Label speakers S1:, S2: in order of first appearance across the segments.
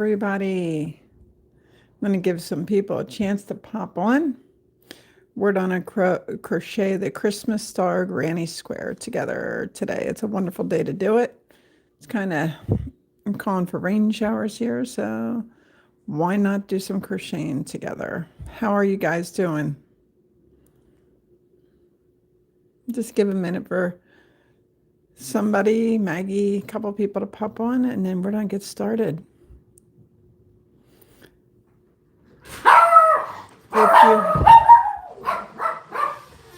S1: everybody. I'm going to give some people a chance to pop on. We're going to crochet the Christmas star granny square together today. It's a wonderful day to do it. It's I'm calling for rain showers here, so why not do some crocheting together? How are you guys doing? Just give a minute for somebody, Maggie, a couple people to pop on, and then we're going to get started. If you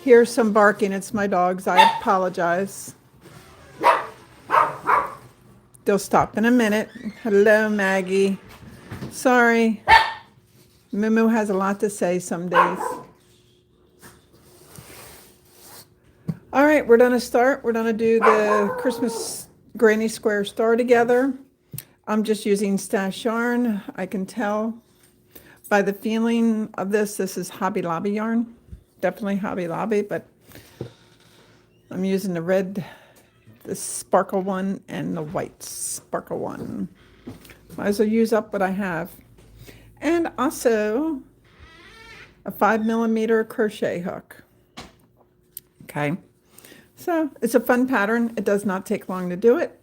S1: hear some barking, it's my dogs. I apologize. They'll stop in a minute. Hello, Maggie. Sorry. Moo has a lot to say some days. All right, we're going to start. We're going to do the Christmas granny square star together. I'm just using stash yarn. I can tell by the feeling of this is Hobby Lobby yarn. Definitely Hobby Lobby, but I'm using the sparkle one and the white sparkle one. Might as well use up what I have. And also a 5mm crochet hook. Okay. So it's a fun pattern. It does not take long to do it.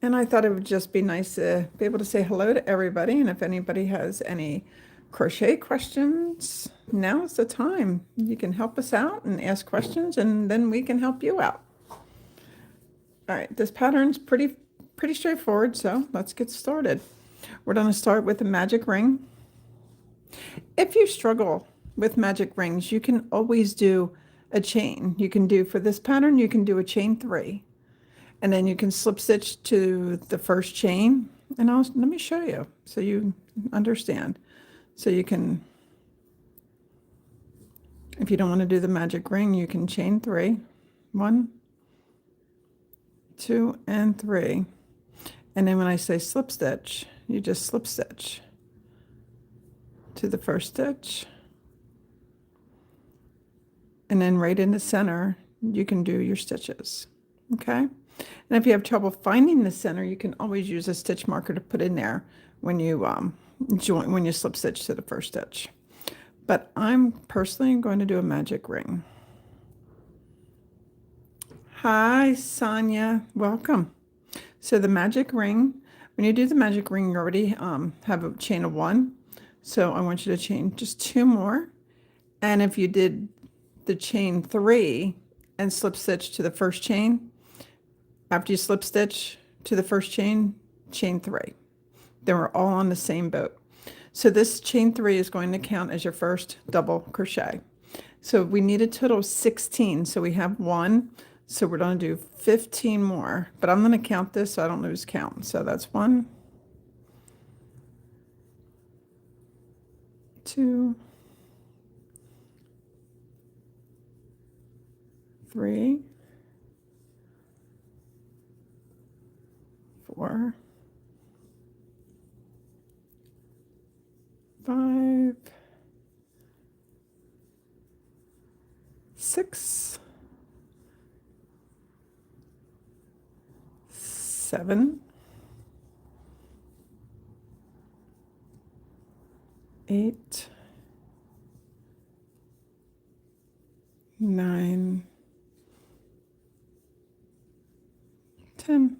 S1: And I thought it would just be nice to be able to say hello to everybody. And if anybody has any crochet questions, now's the time. You can help us out and ask questions, and then we can help you out. All right, this pattern's pretty straightforward, so let's get started. We're going to start with a magic ring. If you struggle with magic rings, you can always do a chain. You can do, for this pattern, you can do a chain 3, and then you can slip stitch to the first chain. And let me show you so you understand. So you can, if you don't want to do the magic ring, you can chain 3. 1, 2, and 3. And then when I say slip stitch, you just slip stitch to the first stitch. And then right in the center, you can do your stitches. Okay? And if you have trouble finding the center, you can always use a stitch marker to put in there when you when you slip stitch to the first stitch. But I'm personally going to do a magic ring. Hi, Sonia. Welcome. So the magic ring, when you do the magic ring, you already have a chain of 1. So I want you to chain just 2 more. And if you did the chain 3 and slip stitch to the first chain, after you slip stitch to the first chain, chain 3. Then we're all on the same boat. So this chain 3 is going to count as your first double crochet. So we need a total of 16. So we have 1. So we're going to do 15 more. But I'm going to count this so I don't lose count. So that's 1, 2, 3, 4, 5, 6, 7, 8, 9, 10,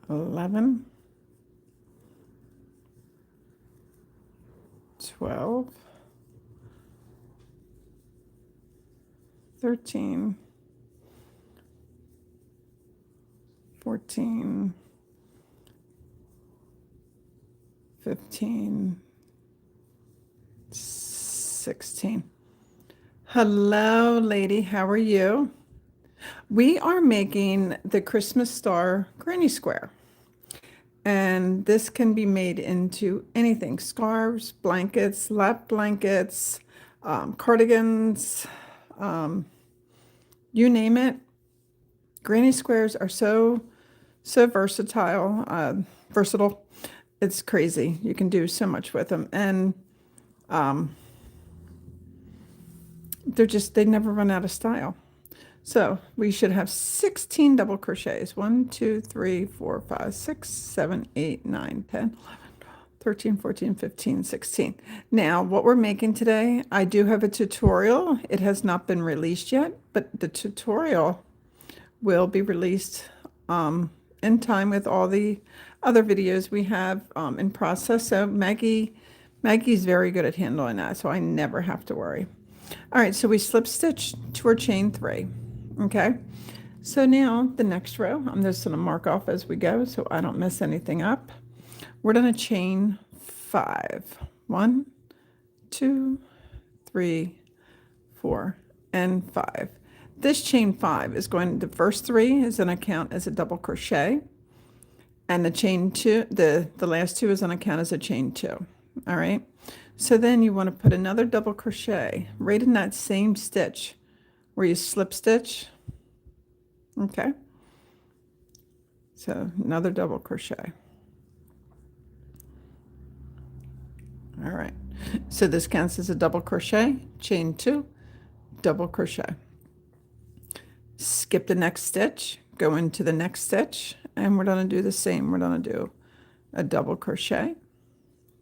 S1: 11, 12, 13, 14, 15, 16. Hello, lady. How are you? We are making the Christmas star granny square. And this can be made into anything: scarves, blankets, lap blankets, cardigans, you name it. Granny squares are so versatile. It's crazy. You can do so much with them. And they never run out of style. So we should have 16 double crochets. 1, 2, 3, 4, 5, 6, 7, 8, 9, 10, 13, 14, 15, 16. Now, what we're making today, I do have a tutorial. It has not been released yet, but the tutorial will be released in time with all the other videos we have in process. So Maggie's very good at handling that, so I never have to worry. All right, so we slip stitch to our chain 3. Okay, so now the next row, I'm just going to mark off as we go so I don't mess anything up. We're going to chain 5. 1, 2, 3, 4, and 5. This chain 5 is going, the first 3 is going to count as a double crochet, and the chain 2, the last 2 is going to count as a chain 2. All right, so then you want to put another double crochet right in that same stitch where you slip stitch. Okay, so another double crochet. All right, so this counts as a double crochet, chain 2, double crochet. Skip the next stitch, go into the next stitch, and we're going to do the same. We're going to do a double crochet.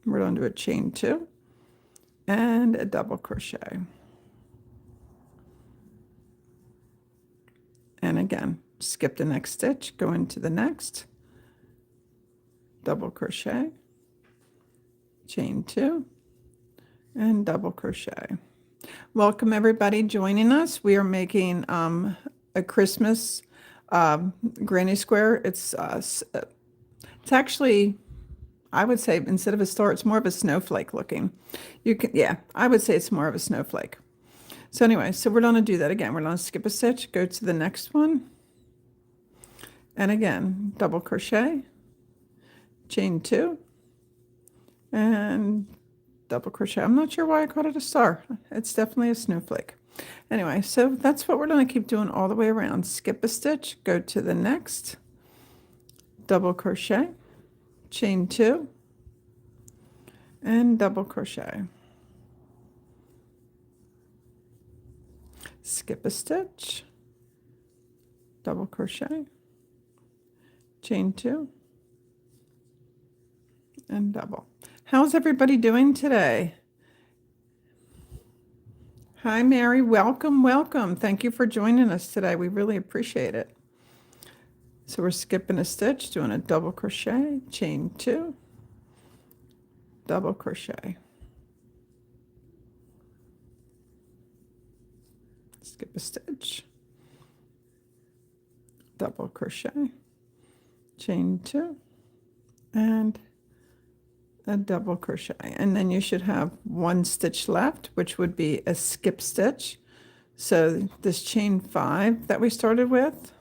S1: We're going to do a chain 2 and a double crochet. And again, skip the next stitch, go into the next, double crochet, chain 2, and double crochet. Welcome everybody joining us. We are making a Christmas granny square. It's actually, I would say instead of a star, it's more of a snowflake looking. Yeah, I would say it's more of a snowflake. So anyway, so we're going to do that again. We're going to skip a stitch, go to the next one, and again, double crochet, chain 2, and double crochet. I'm not sure why I called it a star. It's definitely a snowflake. Anyway, so that's what we're going to keep doing all the way around. Skip a stitch, go to the next, double crochet, chain 2, and double crochet. Skip a stitch, double crochet, chain 2, and double. How's everybody doing today? Hi, Mary. Welcome, welcome. Thank you for joining us today. We really appreciate it. So we're skipping a stitch, doing a double crochet, chain 2, double crochet. Skip a stitch, double crochet, chain 2, and a double crochet. And then you should have 1 stitch left, which would be a skip stitch. So this chain 5 that we started with,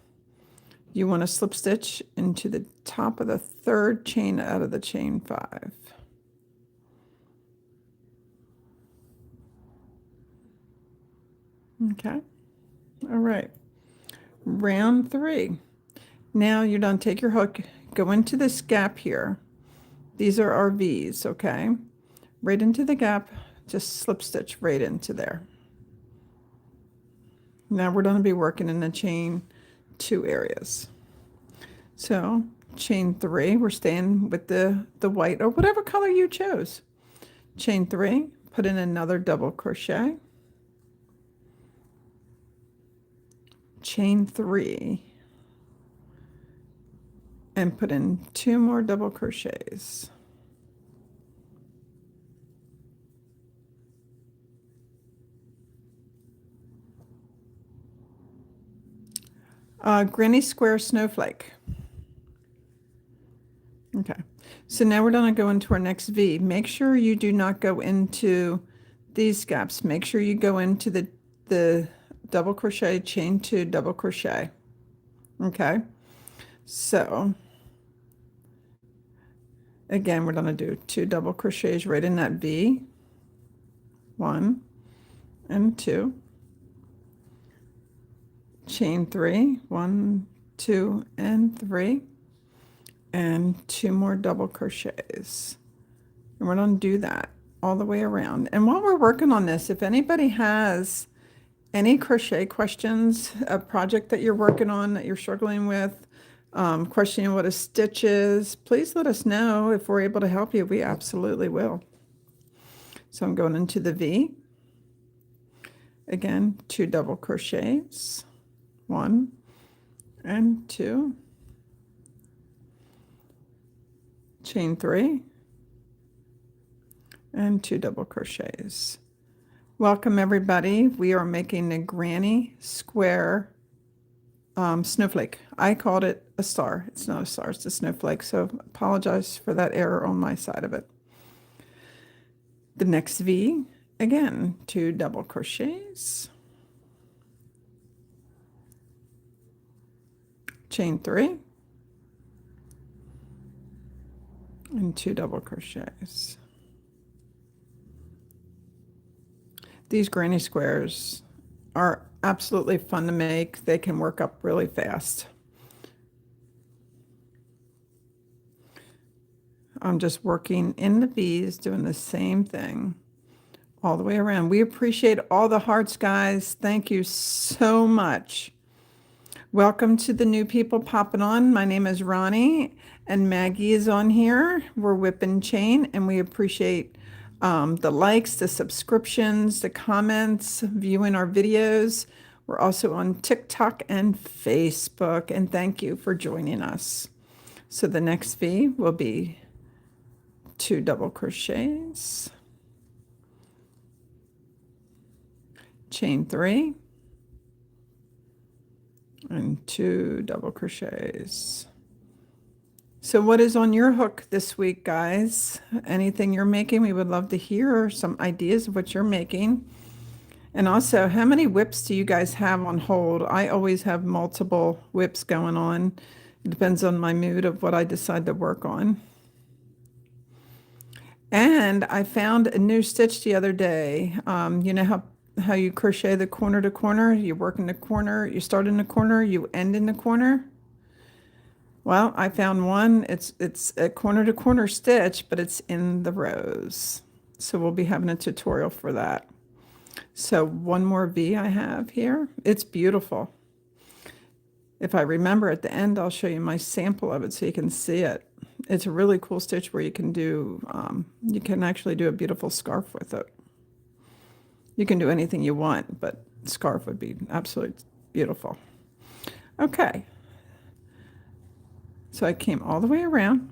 S1: you want to slip stitch into the top of the 3rd chain out of the chain 5. Okay. All right. Round 3. Now you're done. Take your hook, go into this gap here. These are our V's, okay? Right into the gap, just slip stitch right into there. Now we're going to be working in the chain 2 areas. So chain 3, we're staying with the white or whatever color you chose. Chain 3, put in another double crochet. Chain 3. And put in 2 more double crochets. Granny square snowflake. Okay, so now we're going to go into our next V. Make sure you do not go into these gaps. Make sure you go into the double crochet, chain 2, double crochet. Okay, so again, we're going to do 2 double crochets right in that V. 1 and 2. Chain 3, 1, 2, and 3. And 2 more double crochets. And we're going to do that all the way around. And while we're working on this, if anybody has any crochet questions, a project that you're working on that you're struggling with, questioning what a stitch is, please let us know. If we're able to help you, we absolutely will. So I'm going into the V. Again, 2 double crochets, 1 and 2, chain 3, and 2 double crochets. Welcome everybody. We are making a granny square snowflake. I called it a star. It's not a star, it's a snowflake. So apologize for that error on my side of it. The next V, again, 2 double crochets, chain 3, and 2 double crochets. These granny squares are absolutely fun to make. They can work up really fast. I'm just working in the V's, doing the same thing all the way around. We appreciate all the hearts, guys. Thank you so much. Welcome to the new people popping on. My name is Ronnie, and Maggie is on here. We're Whip and Chain, and we appreciate the likes, the subscriptions, the comments, viewing our videos. We're also on TikTok and Facebook, and thank you for joining us. So the next V will be 2 double crochets, chain 3, and 2 double crochets. So what is on your hook this week, guys? Anything you're making, we would love to hear some ideas of what you're making. And also, how many whips do you guys have on hold? I always have multiple whips going on. It depends on my mood of what I decide to work on. And I found a new stitch the other day. You know how you crochet the corner to corner? You work in the corner, you start in the corner, you end in the corner. Well, I found one. It's a corner to corner stitch, but it's in the rows. So we'll be having a tutorial for that. So one more V I have here. It's beautiful. If I remember at the end, I'll show you my sample of it so you can see it. It's a really cool stitch where you can do, you can actually do a beautiful scarf with it. You can do anything you want, but scarf would be absolutely beautiful. Okay. So I came all the way around.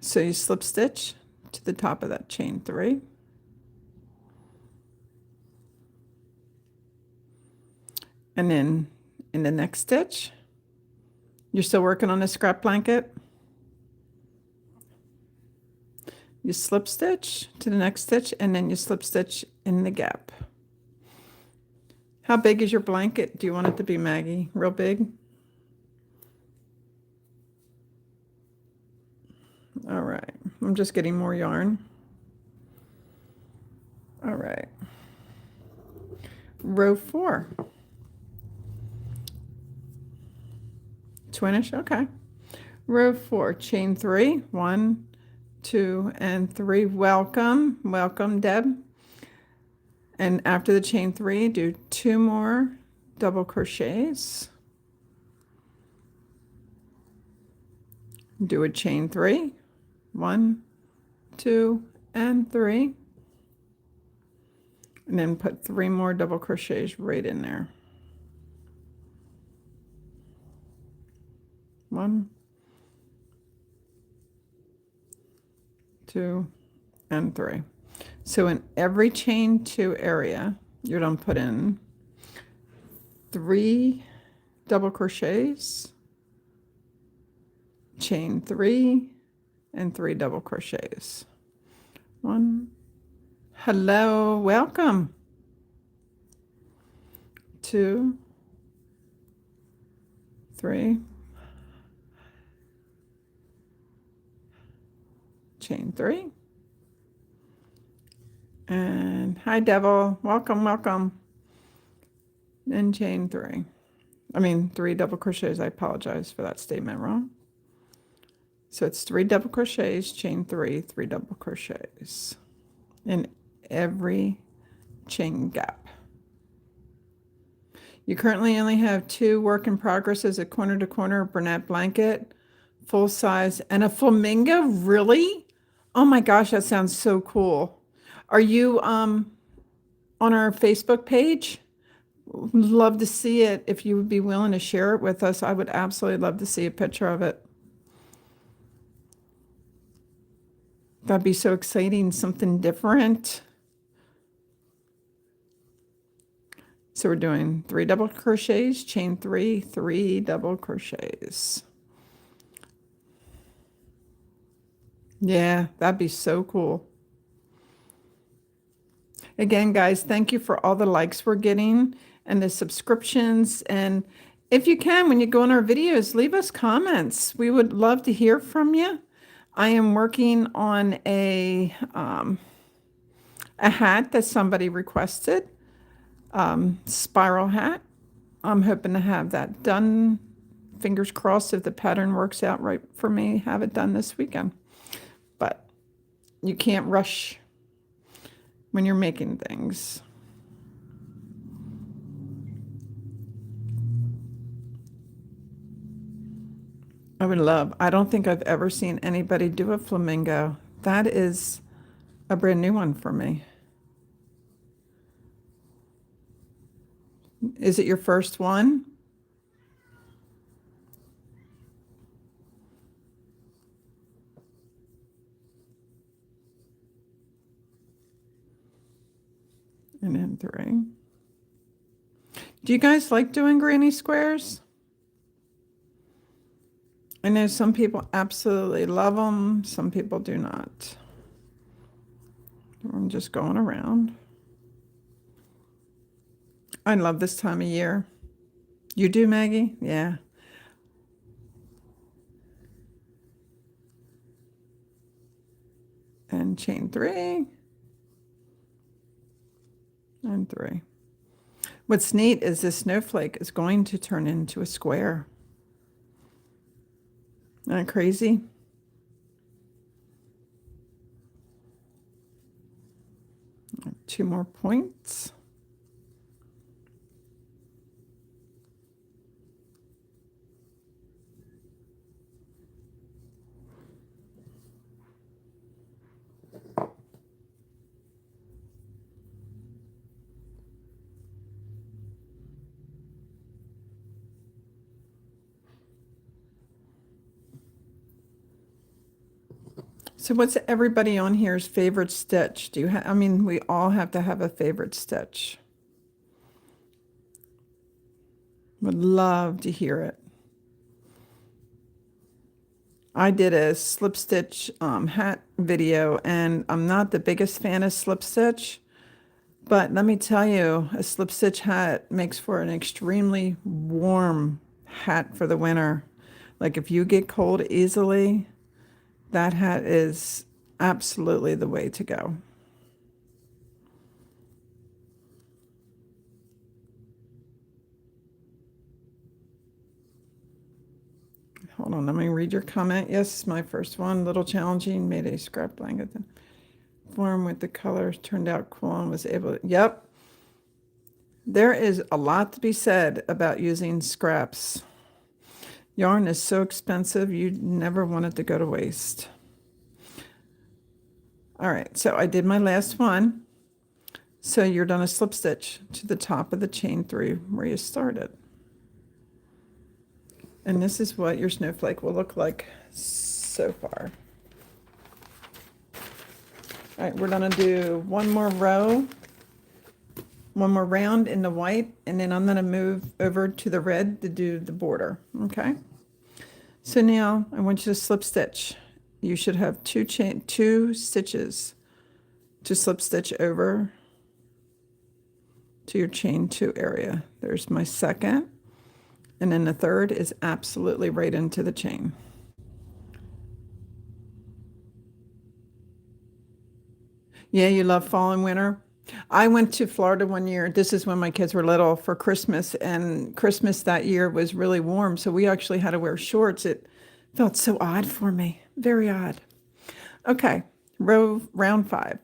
S1: So you slip stitch to the top of that chain 3. And then in the next stitch, you're still working on the scrap blanket. You slip stitch to the next stitch, and then you slip stitch in the gap. How big is your blanket? Do you want it to be, Maggie? Real big? All right, I'm just getting more yarn. All right, row 4. Twinish, okay. Row 4, chain 3, 1, 2, and 3. Welcome, welcome, Deb. And after the chain 3, do 2 more double crochets. Do a chain 3, 1, 2, and 3. And then put 3 more double crochets right in there. 1, 2, and 3. So in every chain 2 area, you're going to put in 3 double crochets, chain 3, and 3 double crochets. 1. Hello, welcome. 2, 3, chain 3, and hi Devil, welcome, welcome. Then chain 3. I mean 3 double crochets. I apologize for that statement wrong. So it's 3 double crochets, chain 3, 3 double crochets in every chain gap. You currently only have 2 work in progresses, a corner to corner Bernat blanket, full size, and a flamingo. Really? Oh my gosh, that sounds so cool. Are you on our Facebook page? Love to see it. If you would be willing to share it with us, I would absolutely love to see a picture of it. That'd be so exciting, something different. So we're doing 3 double crochets, chain 3, 3 double crochets. Yeah, that'd be so cool. Again, guys, thank you for all the likes we're getting and the subscriptions. And if you can, when you go on our videos, leave us comments. We would love to hear from you. I am working on a hat that somebody requested, spiral hat. I'm hoping to have that done. Fingers crossed if the pattern works out right for me, have it done this weekend. But you can't rush when you're making things. I don't think I've ever seen anybody do a flamingo. That is a brand new one for me. Is it your first one? And then 3. Do you guys like doing granny squares? I know some people absolutely love them. Some people do not. I'm just going around. I love this time of year. You do, Maggie? Yeah. And chain 3. And 3. What's neat is this snowflake is going to turn into a square. Isn't that crazy? Two more points. So what's everybody on here's favorite stitch? Do you have, I mean, we all have to have a favorite stitch. Would love to hear it. I did a slip stitch hat video, and I'm not the biggest fan of slip stitch, but let me tell you, a slip stitch hat makes for an extremely warm hat for the winter. Like if you get cold easily, that hat is absolutely the way to go. Hold on, let me read your comment. Yes, my first one, little challenging, made a scrap blanket. Form with the colors, turned out cool and was able to, yep. There is a lot to be said about using scraps. Yarn is so expensive, you never want it to go to waste. All right, so I did my last one. So you're done a slip stitch to the top of the chain 3 where you started. And this is what your snowflake will look like so far. All right, we're gonna do one more row, one more round in the white, and then I'm gonna move over to the red to do the border, okay? So now I want you to slip stitch. You should have 2 stitches to slip stitch over to your chain 2 area. There's my second, and then the third is absolutely right into the chain. Yeah, you love fall and winter. I went to Florida one year. This is when my kids were little for Christmas, and Christmas that year was really warm, so we actually had to wear shorts. It felt so odd for me, very odd. Okay, round 5.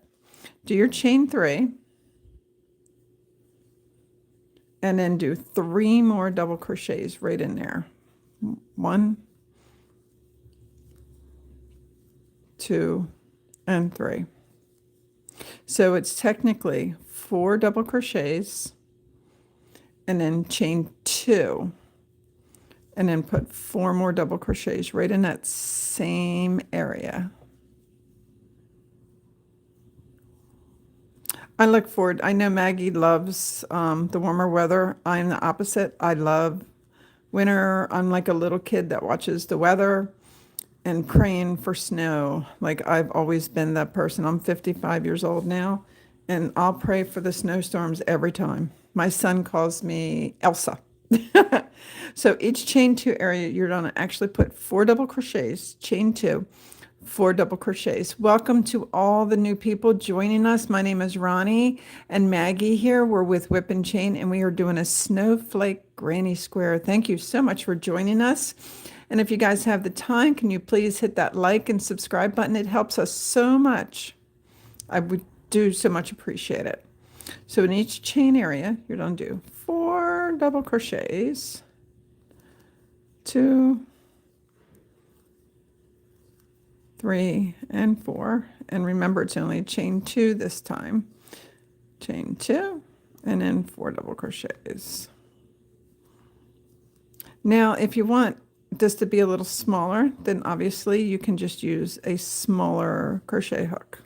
S1: Do your chain 3, and then do 3 more double crochets right in there. 1, 2, and 3. So it's technically 4 double crochets and then chain 2 and then put 4 more double crochets right in that same area. I look forward. I know Maggie loves the warmer weather. I'm the opposite. I love winter. I'm like a little kid that watches the weather and praying for snow. Like I've always been that person. I'm 55 years old now, and I'll pray for the snowstorms every time. My son calls me Elsa. So each chain 2 area, you're going to actually put 4 double crochets, chain 2, 4 double crochets. Welcome to all the new people joining us. My name is Ronnie and Maggie here. We're with Whip and Chain, and we are doing a snowflake granny square. Thank you so much for joining us. And if you guys have the time, can you please hit that like and subscribe button? It helps us so much. I would do so much appreciate it. So in each chain area, you're going to do 4 double crochets, 2, 3, and 4. And remember, it's only chain 2 this time. Chain 2, and then 4 double crochets. Now, if you want this to be a little smaller, then obviously you can just use a smaller crochet hook.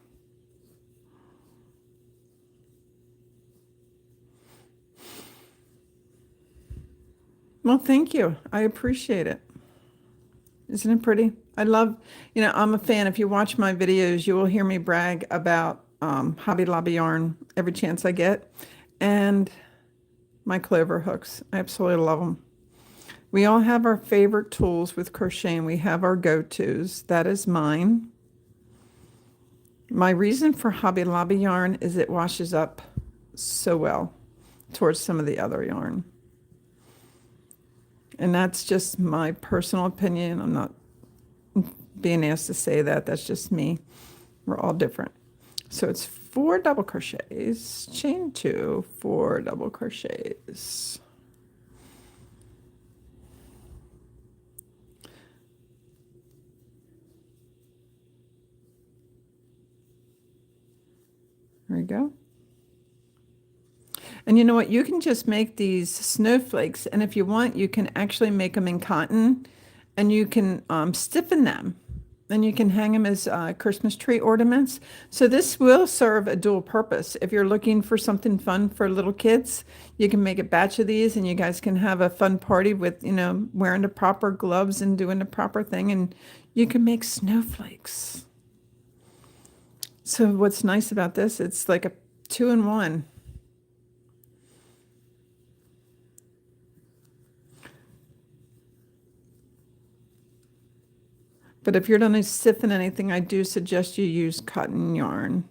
S1: Well, thank you. I appreciate it. Isn't it pretty? I love, I'm a fan. If you watch my videos, you will hear me brag about Hobby Lobby yarn every chance I get, and my clover hooks. I absolutely love them. We all have our favorite tools with crocheting. We have our go-tos. That is mine. My reason for Hobby Lobby yarn is it washes up so well towards some of the other yarn. And that's just my personal opinion. I'm not being asked to say that. That's just me. We're all different. So it's 4 double crochets, chain 2, 4 double crochets. There we go. And you know what? You can just make these snowflakes, and if you want, you can actually make them in cotton, and you can stiffen them, and you can hang them as Christmas tree ornaments. So this will serve a dual purpose. If you're looking for something fun for little kids, you can make a batch of these, and you guys can have a fun party with, wearing the proper gloves and doing the proper thing, and you can make snowflakes. So what's nice about this, it's like a 2-in-1. But if you're going to stiffen anything, I do suggest you use cotton yarn.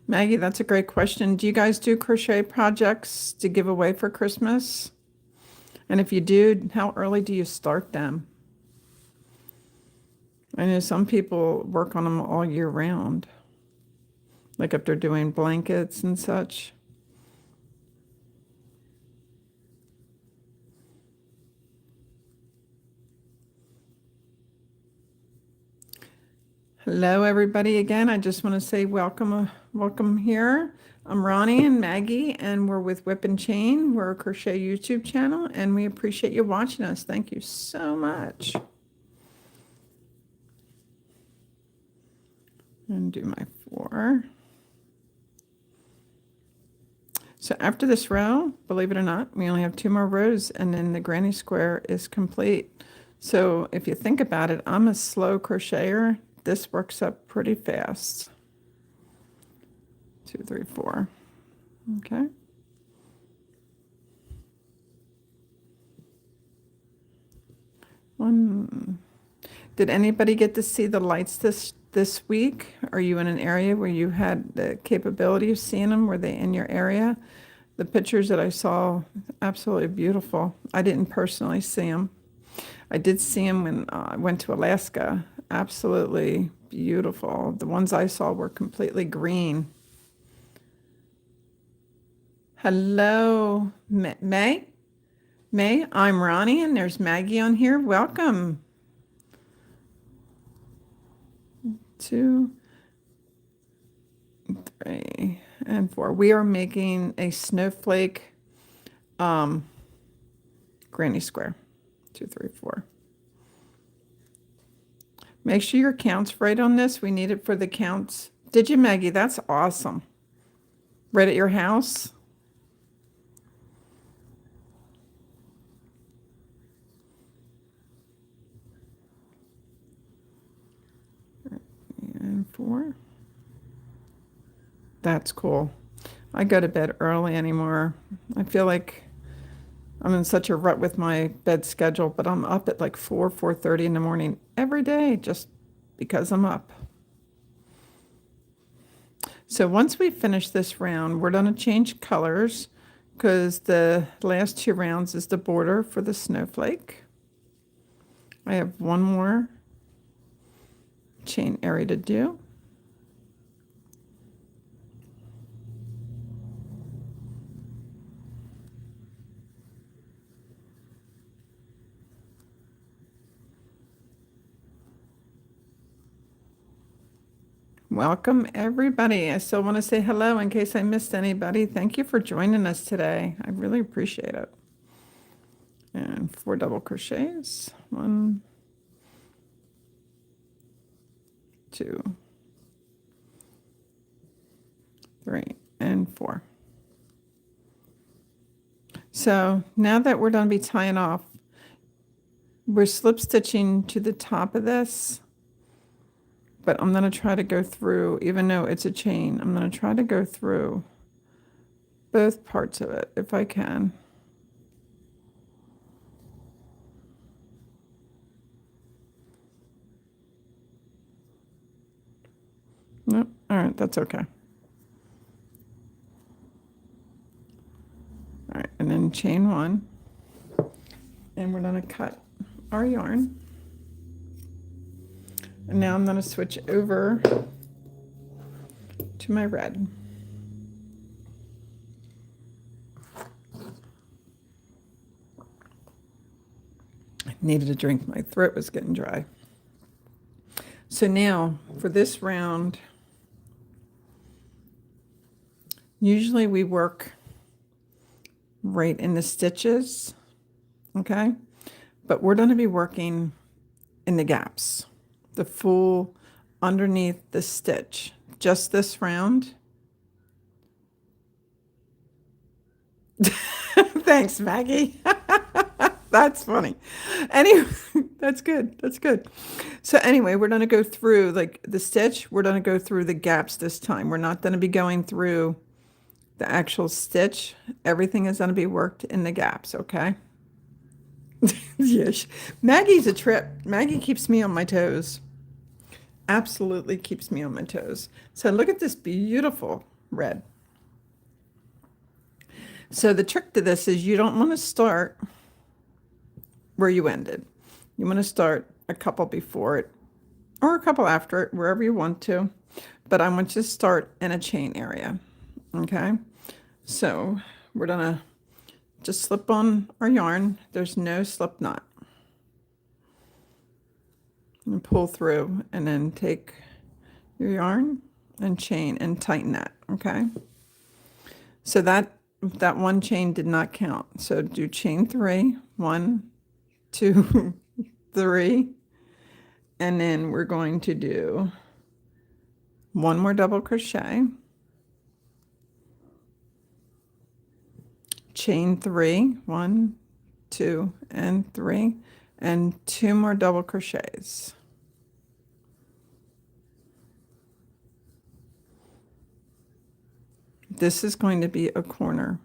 S1: Maggie, that's a great question. Do you guys do crochet projects to give away for Christmas? And if you do, how early do you start them? I know some people work on them all year round, like if they're doing blankets and such. Hello, everybody. Again, I just want to say welcome here. I'm Ronnie and Maggie, and we're with Whip and Chain. We're a crochet YouTube channel, and we appreciate you watching us. Thank you so much. And do my 4. So after this row, believe it or not, we only have 2 more rows, and then the granny square is complete. So if you think about it, I'm a slow crocheter. This works up pretty fast. 2, 3, 4. Okay. One. Did anybody get to see the lights this week? Are you in an area where you had the capability of seeing them? Were they in your area? The pictures that I saw, absolutely beautiful. I didn't personally see them. I did see them when I went to Alaska. Absolutely beautiful. The ones I saw were completely green. Hello, May? May, I'm Ronnie, and there's Maggie on here. Welcome. 2, 3, and 4. We are making a snowflake granny square. 2, 3, 4. Make sure your count's right on this. We need it for the counts. Did you, Maggie? That's awesome. Right at your house? And 4. That's cool. I go to bed early anymore. I feel like I'm in such a rut with my bed schedule, but I'm up at like 4:30 in the morning every day just because I'm up. So once we finish this round, we're going to change colors because the last 2 rounds is the border for the snowflake. I have one more chain area to do. Welcome, everybody. I still want to say hello in case I missed anybody. Thank you for joining us today. I really appreciate it. And 4 double crochets. 1, 2, 3, and 4. So now that we're going to be tying off, we're slip stitching to the top of this. But I'm going to try to go through, even though it's a chain, I'm going to try to go through both parts of it if I can. Nope. All right, that's okay. All right, and then chain 1. And we're going to cut our yarn. And now I'm going to switch over to my red. I needed a drink. My throat was getting dry. So now for this round, usually we work right in the stitches, okay? But we're going to be working in the gaps, the full underneath the stitch, just this round. Thanks, Maggie. That's funny. Anyway, that's good. That's good. So anyway, we're going to go through like the stitch. We're going to go through the gaps this time. We're not going to be going through the actual stitch. Everything is going to be worked in the gaps, okay? Yes. Maggie's a trip. Maggie keeps me on my toes. Absolutely keeps me on my toes. So look at this beautiful red. So the trick to this is you don't want to start where you ended. You want to start a couple before it or a couple after it, wherever you want to. But I want you to start in a chain area. Okay? So we're going to just slip on our yarn. There's no slip knot. And pull through and then take your yarn and chain and tighten that, okay? So that one chain did not count. So do chain 3, 1, 2, 3, and then we're going to do 1 more double crochet, chain 3, 1, 2, and 3, and 2 more double crochets. This is going to be a corner.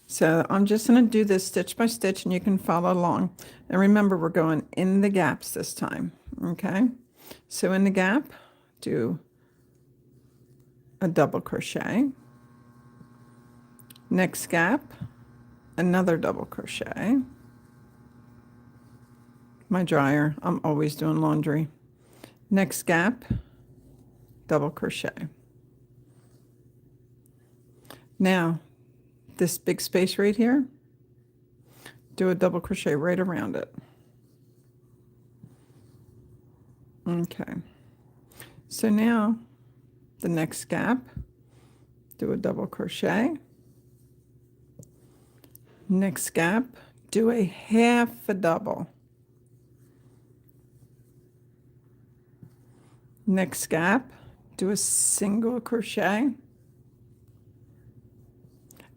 S1: So I'm just going to do this stitch by stitch and you can follow along. And remember, we're going in the gaps this time, okay? So in the gap, do a double crochet. Next gap, another double crochet. My dryer, I'm always doing laundry. Next gap, double crochet. Now, this big space right here, do a double crochet right around it. Okay. So now, the next gap, do a double crochet. Next gap, do a half a double. Next gap, do a single crochet.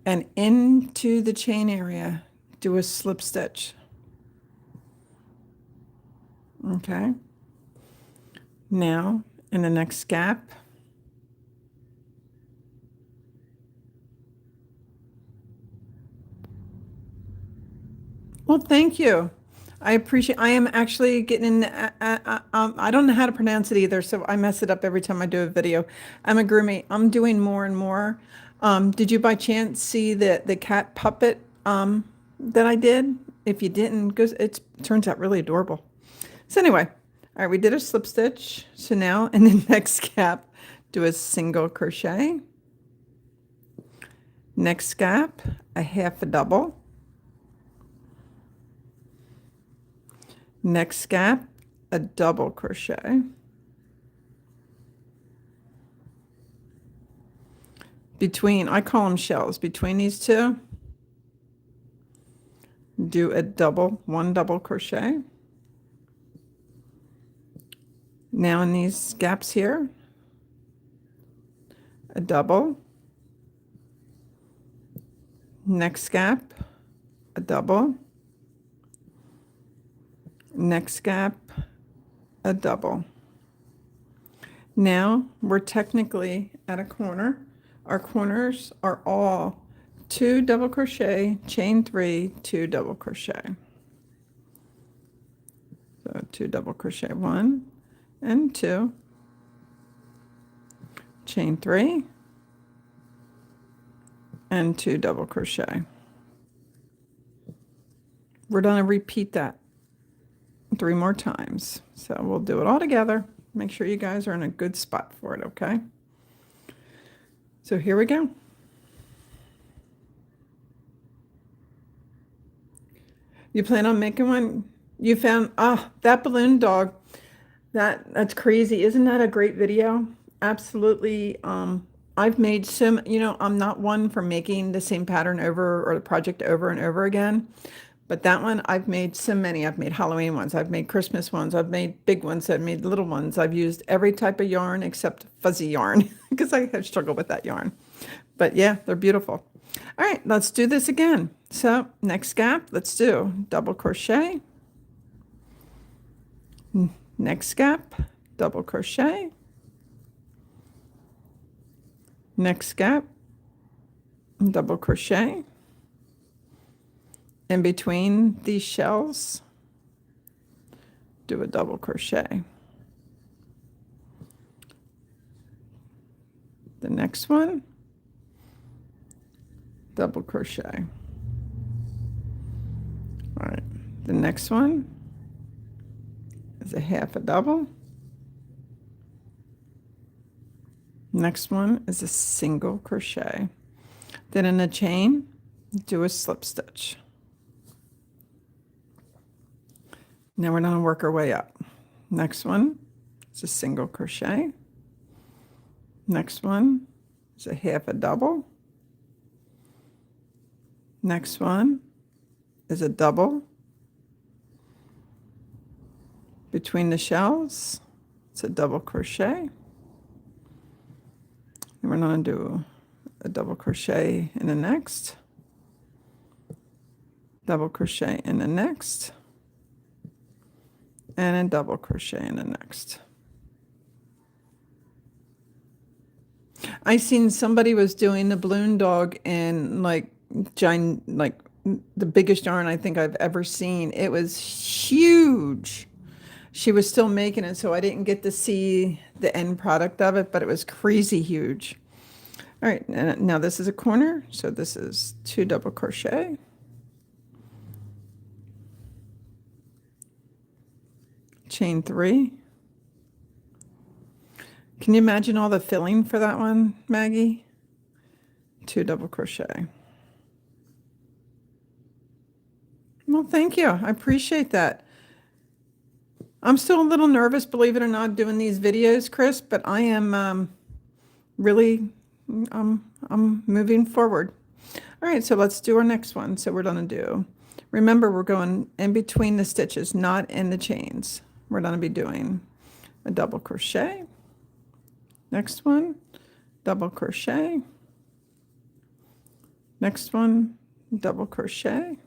S1: And into the chain area, do a slip stitch. Okay. Now, in the next gap, well, thank you. I appreciate, I am actually getting in, I don't know how to pronounce it either, so I mess it up every time I do a video. I'm a groomie. I'm doing more and more. Did you by chance see the cat puppet that I did? If you didn't, because it turns out really adorable. So anyway, all right, we did a slip stitch. So now in the next gap, do a single crochet. Next gap, a half a double. Next gap, a double crochet. Between, I call them shells, between these two, do a double, one double crochet. Now in these gaps here, a double. Next gap, a double. Next gap, a double. Now we're technically at a corner. Our corners are all 2 double crochet, chain 3, 2 double crochet. So 2 double crochet, 1 and 2, chain 3, and 2 double crochet. We're going to repeat that 3 more times. So we'll do it all together. Make sure you guys are in a good spot for it, okay? So here we go. You plan on making one? You found, that balloon dog. That's crazy. Isn't that a great video? Absolutely. I've made some, I'm not one for making the same pattern over or the project over and over again. But that one, I've made so many. I've made Halloween ones. I've made Christmas ones. I've made big ones. I've made little ones. I've used every type of yarn except fuzzy yarn because I have struggled with that yarn. But yeah, they're beautiful. All right, let's do this again. So next gap, let's do double crochet. Next gap, double crochet. Next gap, double crochet. In between these shells, do a double crochet. The next one, double crochet. All right, the next one is a half a double. Next one is a single crochet. Then in a chain, do a slip stitch. Now we're going to work our way up. Next one is a single crochet. Next one is a half a double. Next one is a double. Between the shells, it's a double crochet. And we're going to do a double crochet in the next. Double crochet in the next. And a double crochet in the next. I seen somebody was doing the balloon dog in like the biggest yarn I think I've ever seen. It was huge. She was still making it, so I didn't get to see the end product of it, but it was crazy huge. All right, now this is a corner, so this is 2 double crochet, chain 3. Can you imagine all the filling for that one, Maggie? 2 double crochet. Well, thank you. I appreciate that. I'm still a little nervous, believe it or not, doing these videos, Chris, but I am really, I'm moving forward. All right, so let's do our next one. So we're going to do, remember, we're going in between the stitches, not in the chains. We're going to be doing a double crochet. Next one, double crochet. Next one, double crochet.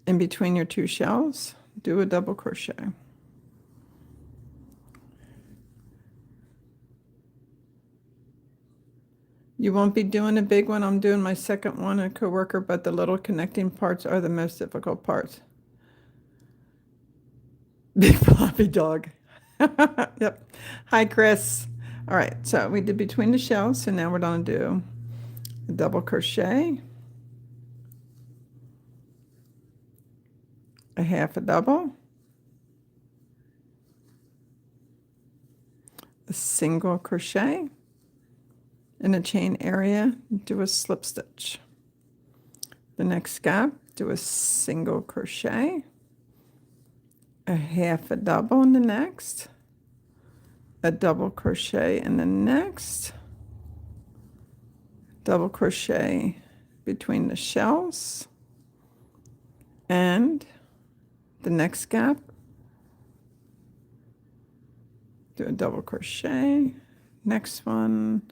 S1: In between your 2 shells, do a double crochet. You won't be doing a big one. I'm doing my second one, a coworker, but the little connecting parts are the most difficult parts. Big floppy dog. Yep. Hi, Chris. All right, so we did between the shells, so now we're going to do a double crochet, a half a double, a single crochet, in a chain area, do a slip stitch. The next gap, do a single crochet, a half a double in the next, a double crochet in the next, double crochet between the shells, and the next gap, do a double crochet, next one,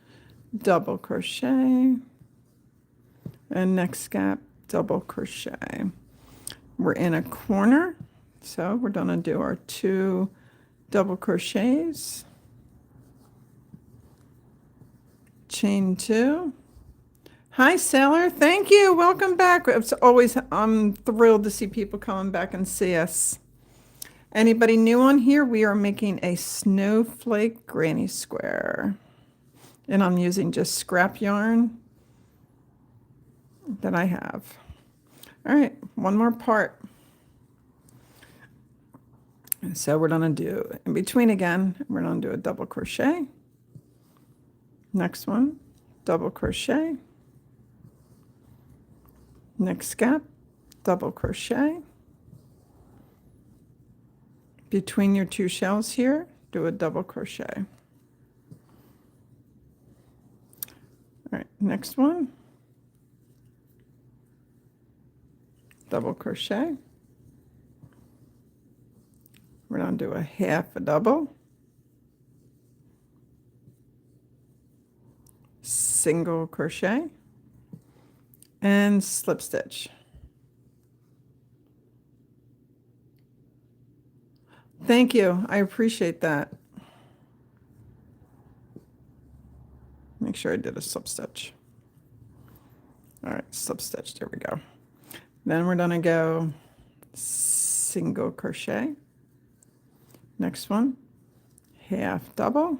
S1: double crochet, and next gap, double crochet. We're in a corner, so we're going to do our 2 double crochets, chain 2. Hi, Sailor. Thank you. Welcome back. It's always, I'm thrilled to see people coming back and see us. Anybody new on here? We are making a snowflake granny square. And I'm using just scrap yarn that I have. All right, one more part. And so we're going to do, in between again, we're going to do a double crochet. Next one, double crochet. Next gap, double crochet. Between your 2 shells here, do a double crochet. All right, next one, double crochet. We're going to do a half a double, single crochet, and slip stitch. Thank you. I appreciate that. Make sure I did a slip stitch. All right, slip stitch. There we go. Then we're going to go single crochet. Next one, half double.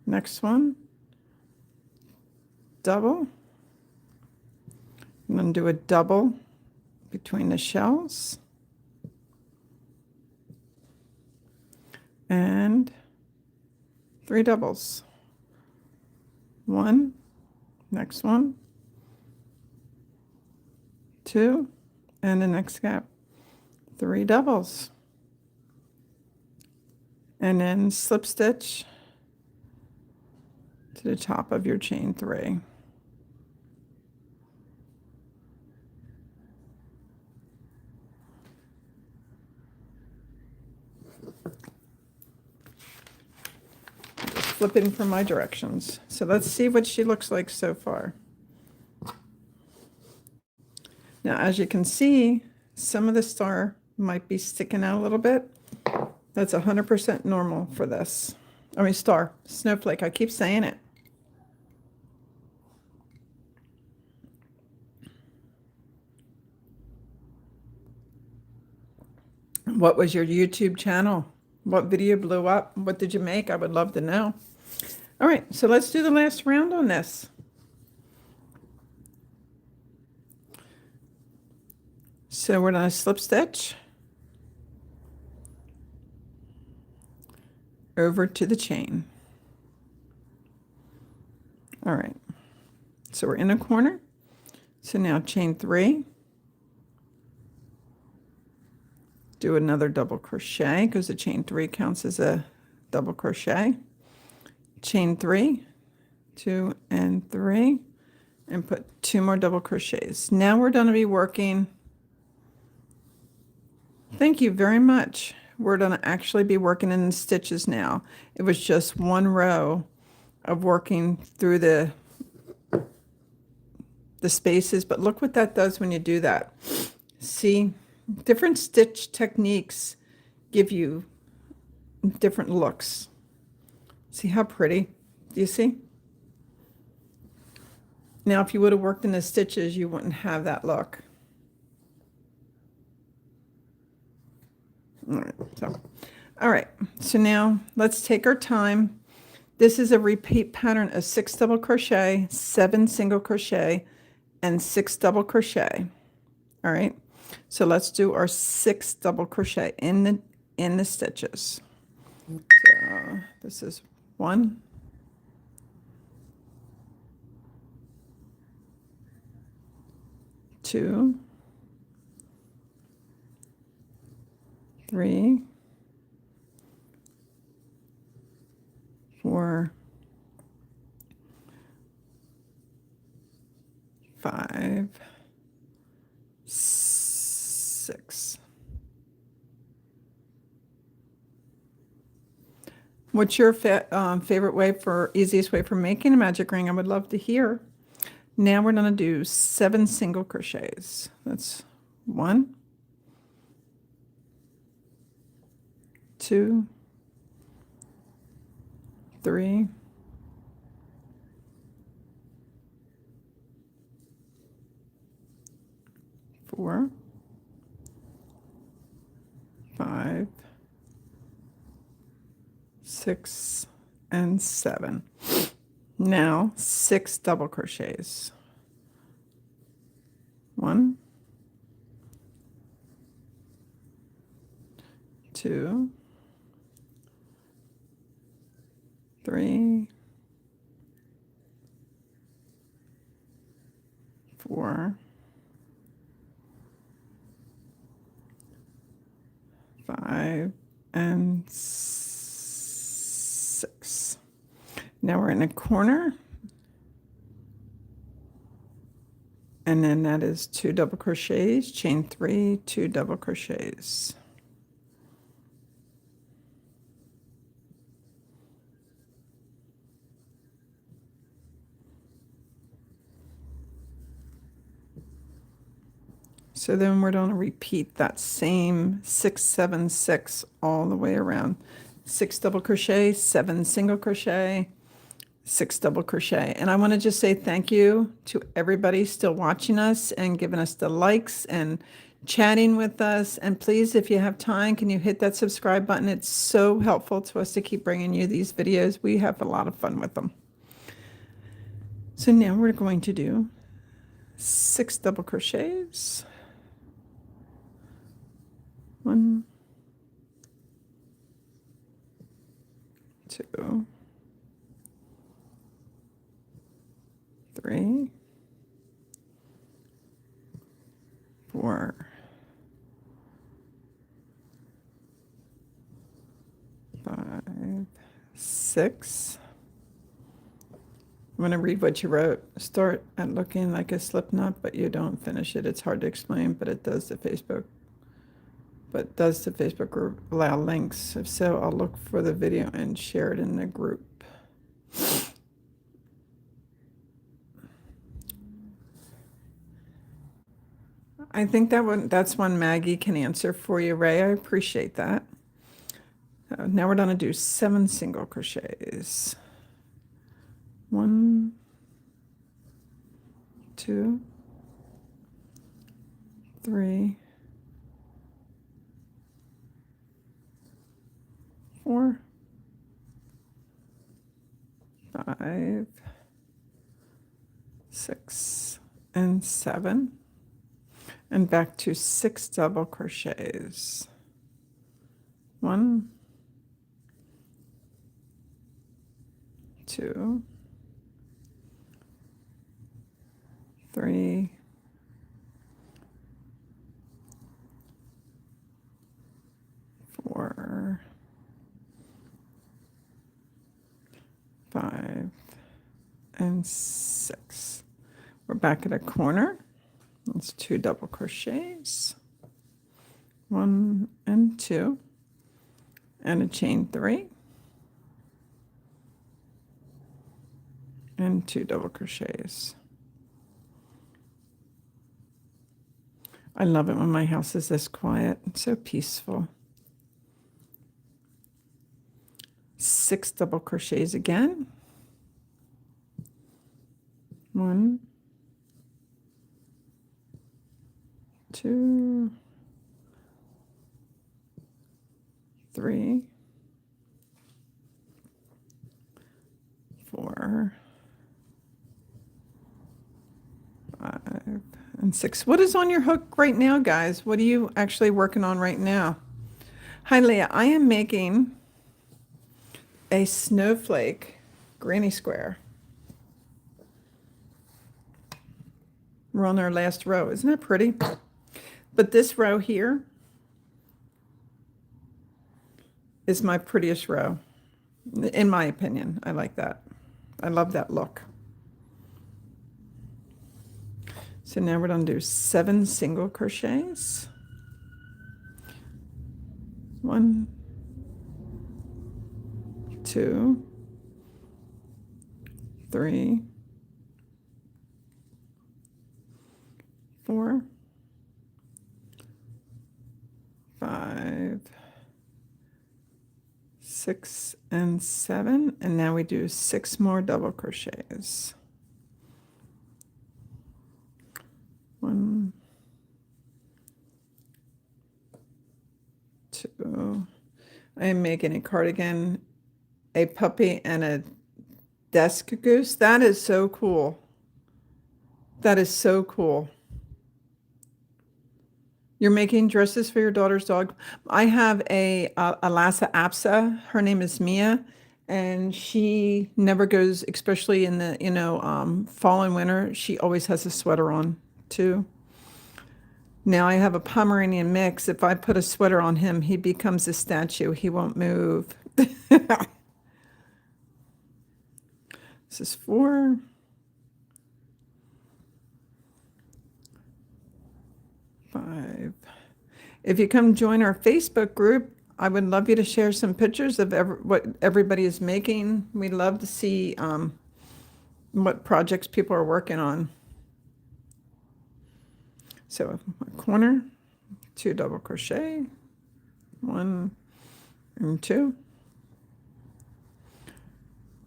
S1: Next one, double. I'm going to do a double between the shells. And 3 doubles. 1, next one, 2, and the next gap, 3 doubles. And then slip stitch to the top of your chain 3. Just flipping from my directions. So let's see what she looks like so far. Now, as you can see, some of the star might be sticking out a little bit. That's 100% normal for this. I mean, star, snowflake, I keep saying it. What was your YouTube channel? What video blew up? What did you make? I would love to know. All right, so let's do the last round on this. So we're going to slip stitch over to the chain. All right, so we're in a corner. So now chain 3, do another double crochet because the chain 3 counts as a double crochet. Chain 3, 2 and 3, and put 2 more double crochets. Now we're going to be working. Thank you very much. We're going to actually be working in the stitches now. It was just one row of working through the spaces, but look what that does when you do that. See, different stitch techniques give you different looks. See how pretty? Do you see? Now, if you would have worked in the stitches, you wouldn't have that look. All right, so now let's take our time. This is a repeat pattern of 6 double crochet, 7 single crochet, and 6 double crochet. All right, so let's do our 6 double crochet in the stitches. So this is 1, 2, 3, 4, 5, 6. What's your favorite way easiest way for making a magic ring? I would love to hear. Now we're going to do 7 single crochets. That's 1, 2, 3, 4, 5, 6, and 7. Now 6 double crochets. 1, 2, 3, 4, 5, and 6. Now we're in a corner, and then that is 2 double crochets, chain 3, 2 double crochets. So then we're going to repeat that same 6, 7, 6 all the way around. 6 double crochet, 7 single crochet, 6 double crochet. And I want to just say thank you to everybody still watching us and giving us the likes and chatting with us. And please, if you have time, can you hit that subscribe button? It's so helpful to us to keep bringing you these videos. We have a lot of fun with them. So now we're going to do 6 double crochets. 1, 2, 3, 4, 5, 6. I'm going to read what you wrote. Start at looking like a slip knot, but you don't finish it. It's hard to explain, but it does the Facebook. But does the Facebook group allow links? If so, I'll look for the video and share it in the group. I think that's one Maggie can answer for you, Ray. I appreciate that. Now we're going to do 7 single crochets. 1, 2, 3, 4, 5, 6, and 7, and back to 6 double crochets. 1, 2, 3, 4, 5, and 6. We're back at a corner. That's 2 double crochets, 1 and 2, and a chain 3, and 2 double crochets. I love it when my house is this quiet. It's so peaceful. 6 double crochets again. 1, 2, 3, 4, 5, and 6. What is on your hook right now, guys? What are you actually working on right now? Hi, Leah. I am making a snowflake granny square. We're on our last row. Isn't that pretty? But this row here is my prettiest row, in my opinion. I like that. I love that look. So now we're going to do 7 single crochets. 1, 2, 3, 4, 5, 6, and 7. And now we do 6 more double crochets. 1, 2. I am making a cardigan, a puppy, and a desk goose. That is so cool. That is so cool. You're making dresses for your daughter's dog. I have a Lhasa Apso. Her name is Mia, and she never goes, especially in the fall and winter. She always has a sweater on too. Now I have a Pomeranian mix. If I put a sweater on him, he becomes a statue. He won't move. This is 4. 5. If you come join our Facebook group, I would love you to share some pictures of what everybody is making. We love to see what projects people are working on. So a corner, 2 double crochet, 1 and 2,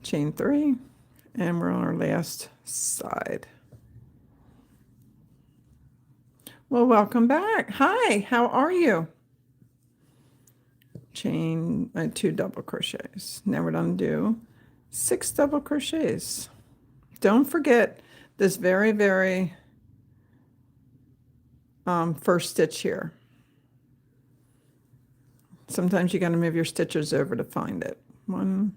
S1: chain 3, and we're on our last side. Well, welcome back. Hi, how are you? Chain 2 double crochets. Now we're going to do 6 double crochets. Don't forget this very, very first stitch here. Sometimes you got to move your stitches over to find it. 1,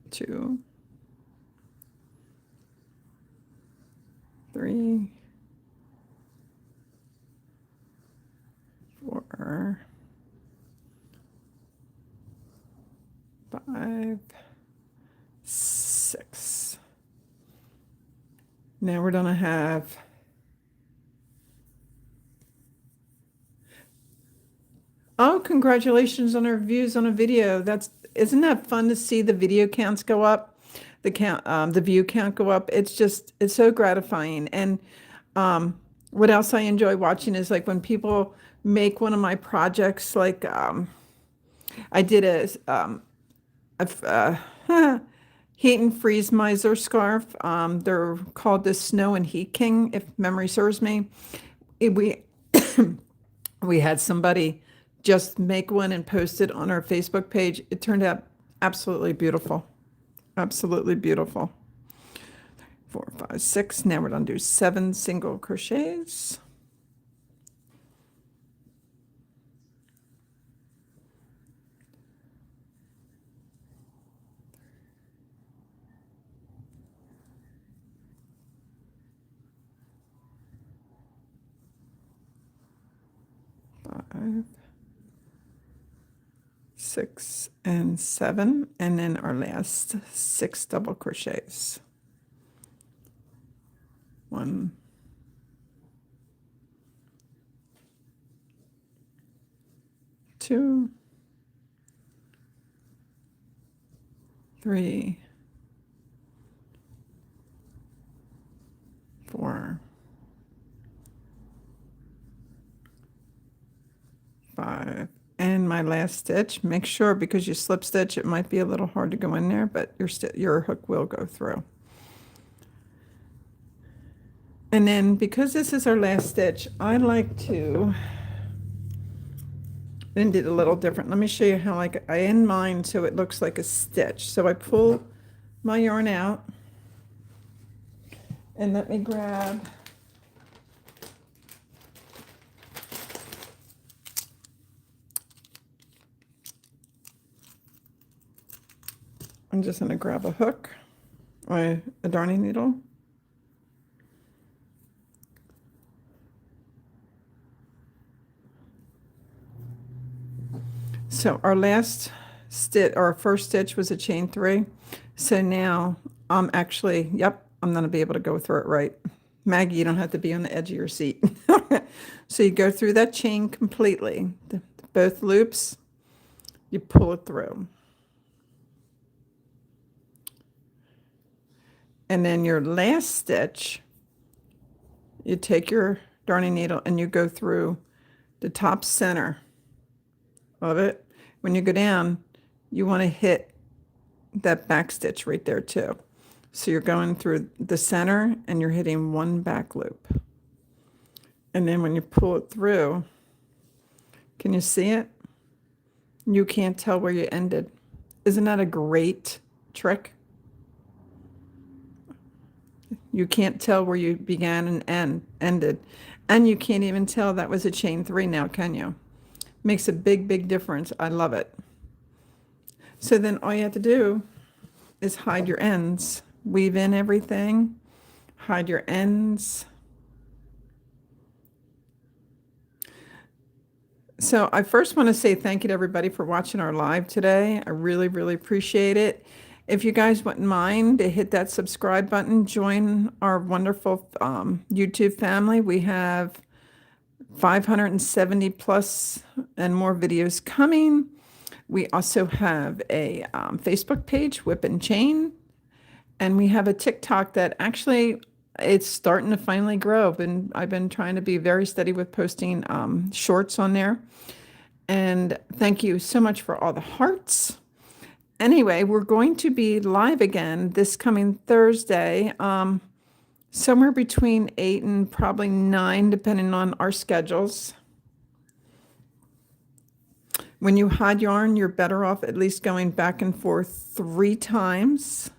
S1: 2, 3, 4, 5, 6. Now we're going to have congratulations on our views on a video. Isn't that fun to see the video counts go up, the view count go up? It's so gratifying. And what else I enjoy watching is like when people make one of my projects. Like I did a heat and freeze miser scarf. They're called the Snow and Heat King, if memory serves me. We had somebody just make one and post it on our Facebook page. It turned out Absolutely beautiful. Absolutely beautiful. 4, 5, 6. Now we're going to do 7 single crochets. Five, 6, and 7, and then our last 6 double crochets. 1, 2, 3, 4, 5, and my last stitch. Make sure, because you slip stitch, it might be a little hard to go in there, but your hook will go through. And then, because this is our last stitch, I like to end it a little different. Let me show you how I end mine so it looks like a stitch. So I pull my yarn out, and let me grab I'm just going to grab a hook or a darning needle. So our last stitch, our first stitch was a chain 3. So now I'm actually, I'm going to be able to go through it right. Maggie, you don't have to be on the edge of your seat. So you go through that chain completely, both loops, you pull it through. And then your last stitch, you take your darning needle and you go through the top center of it. When you go down, you want to hit that back stitch right there too. So you're going through the center and you're hitting one back loop. And then when you pull it through, can you see it? You can't tell where you ended. Isn't that a great trick? You can't tell where you began and ended. And you can't even tell that was a chain 3 now, can you? Makes a big, big difference. I love it. So then all you have to do is hide your ends. Weave in everything. Hide your ends. So I first want to say thank you to everybody for watching our live today. I really, really appreciate it. If you guys wouldn't mind to hit that subscribe button, join our wonderful YouTube family. We have 570 plus and more videos coming. We also have a Facebook page, Whip and Chain, and we have a TikTok that actually it's starting to finally grow. I've been trying to be very steady with posting shorts on there. And thank you so much for all the hearts. Anyway, we're going to be live again this coming Thursday, somewhere between 8 and probably 9, depending on our schedules. When you hide yarn, you're better off at least going back and forth 3 times.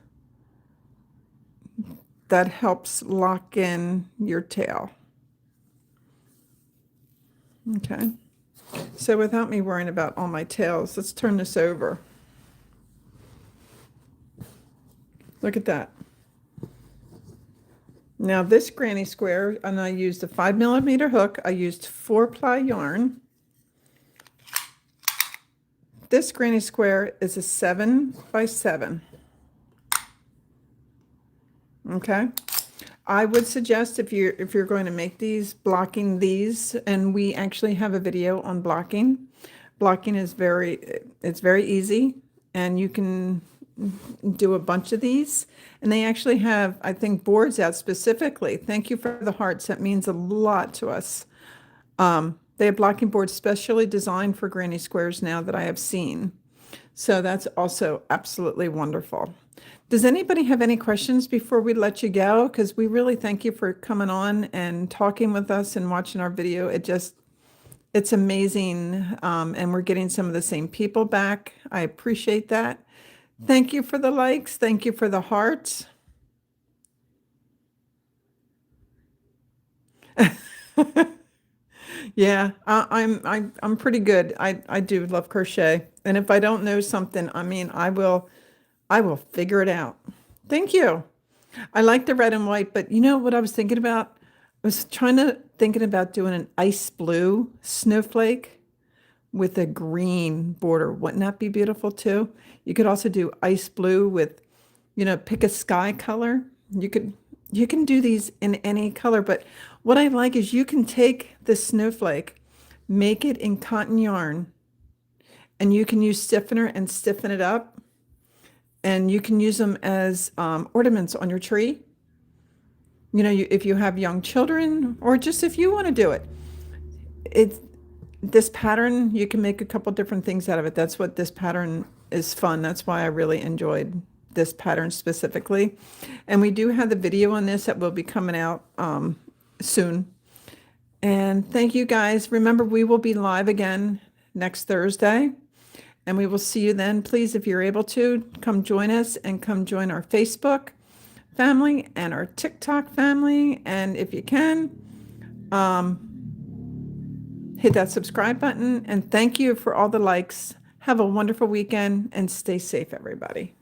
S1: That helps lock in your tail. Okay. So without me worrying about all my tails, let's turn this over. Look at that. Now this granny square, and I used a 5mm hook. I used 4-ply yarn. This granny square is a 7 by 7. Okay. I would suggest if you're going to make these, blocking these, and we actually have a video on blocking. Blocking is very easy, and you can do a bunch of these. And they actually have, I think, boards out specifically. Thank you for the hearts. That means a lot to us. They have blocking boards specially designed for granny squares now that I have seen. So that's also absolutely wonderful. Does anybody have any questions before we let you go? Because we really thank you for coming on and talking with us and watching our video. It's amazing. And we're getting some of the same people back. I appreciate that. Thank you for the likes. Thank you for the hearts. Yeah, I'm pretty good. I do love crochet. And if I don't know something, I mean, I will figure it out. Thank you. I like the red and white, but you know what I was thinking about? I was thinking about doing an ice blue snowflake with a green border. Wouldn't that be beautiful too? You could also do ice blue with, pick a sky color. You could you can do these in any color, but what I like is you can take the snowflake, make it in cotton yarn, and you can use stiffener and stiffen it up, and you can use them as ornaments on your tree. If you have young children, or just if you want to do it. It's this pattern, you can make a couple different things out of it. That's what this pattern is fun. That's why I really enjoyed this pattern specifically. And we do have the video on this that will be coming out soon. And thank you guys. Remember, we will be live again next Thursday. And we will see you then. Please, if you're able to, come join us and come join our Facebook family and our TikTok family. And if you can, hit that subscribe button. And thank you for all the likes. Have a wonderful weekend and stay safe, everybody.